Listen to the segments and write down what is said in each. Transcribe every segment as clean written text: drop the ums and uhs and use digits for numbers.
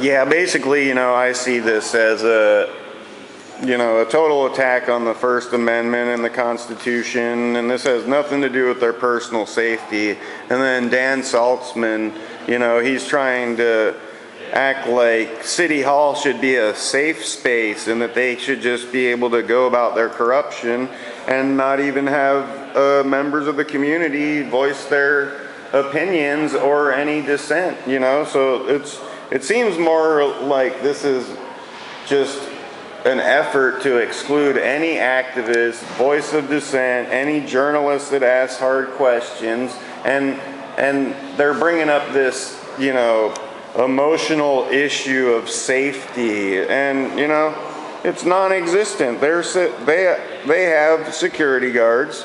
Yeah, basically, I see this as a total attack on the First Amendment and the Constitution, and this has nothing to do with their personal safety. And then Dan Saltzman, he's trying to act like City Hall should be a safe space and that they should just be able to go about their corruption and not even have members of the community voice their opinions or any dissent, So it seems more like this is just an effort to exclude any activist, voice of dissent, any journalist that asks hard questions, and they're bringing up this, emotional issue of safety, and it's non-existent. They have security guards,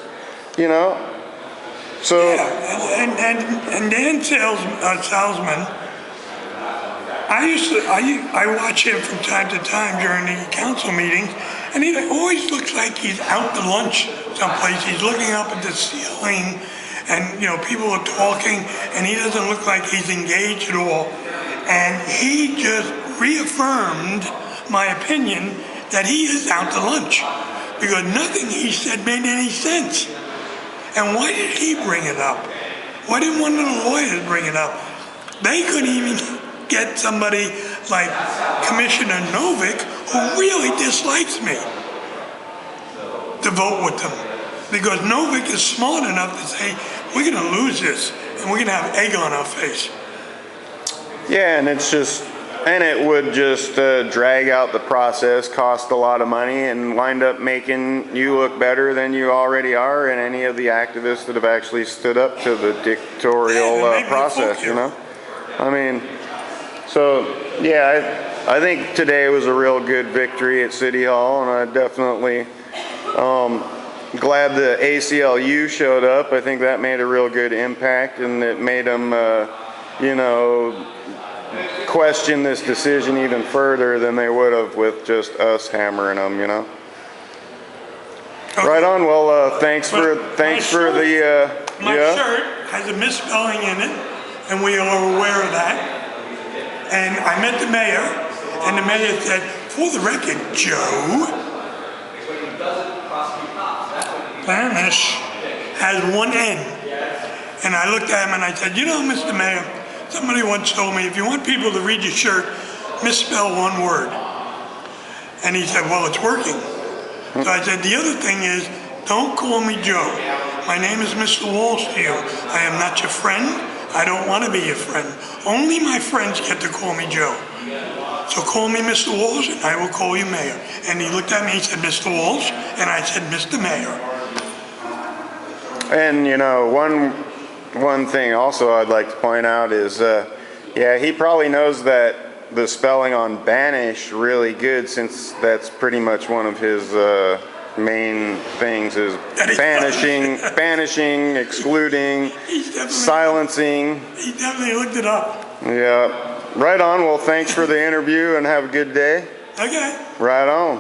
So yeah, and Dan Salzman. I watch him from time to time during the council meetings, and he always looks like he's out to lunch someplace. He's looking up at the ceiling, and people are talking, and he doesn't look like he's engaged at all. And he just reaffirmed my opinion that he is out to lunch, because nothing he said made any sense. And why did he bring it up? Why didn't one of the lawyers bring it up? They couldn't even get somebody like Commissioner Novick, who really dislikes me, to vote with them. Because Novick is smart enough to say, we're going to lose this, and we're going to have egg on our face. Yeah, and it would just drag out the process, cost a lot of money, and wind up making you look better than you already are, and any of the activists that have actually stood up to the dictatorial process, I mean, so yeah, I think today was a real good victory at City Hall, and I definitely glad the ACLU showed up. I think that made a real good impact, and it made them, question this decision even further than they would have with just us hammering them, Okay. Right on. Well, thanks for the. My shirt has a misspelling in it, and we are aware of that. And I met the mayor, and the mayor said, "For the record, Joe, Banish has one N." And I looked at him and I said, Mr. Mayor, somebody once told me, if you want people to read your shirt, misspell one word. And he said, well, it's working. So I said, the other thing is, don't call me Joe. My name is Mr. Walsh to you. I am not your friend. I don't want to be your friend. Only my friends get to call me Joe. So call me Mr. Walsh and I will call you Mayor. And he looked at me, he said, Mr. Walsh, and I said, Mr. Mayor. And one thing also I'd like to point out is, he probably knows that the spelling on banish really good, since that's pretty much one of his main things is banishing, excluding, silencing. He definitely looked it up. Yeah, right on. Well, thanks for the interview and have a good day. Okay. Right on.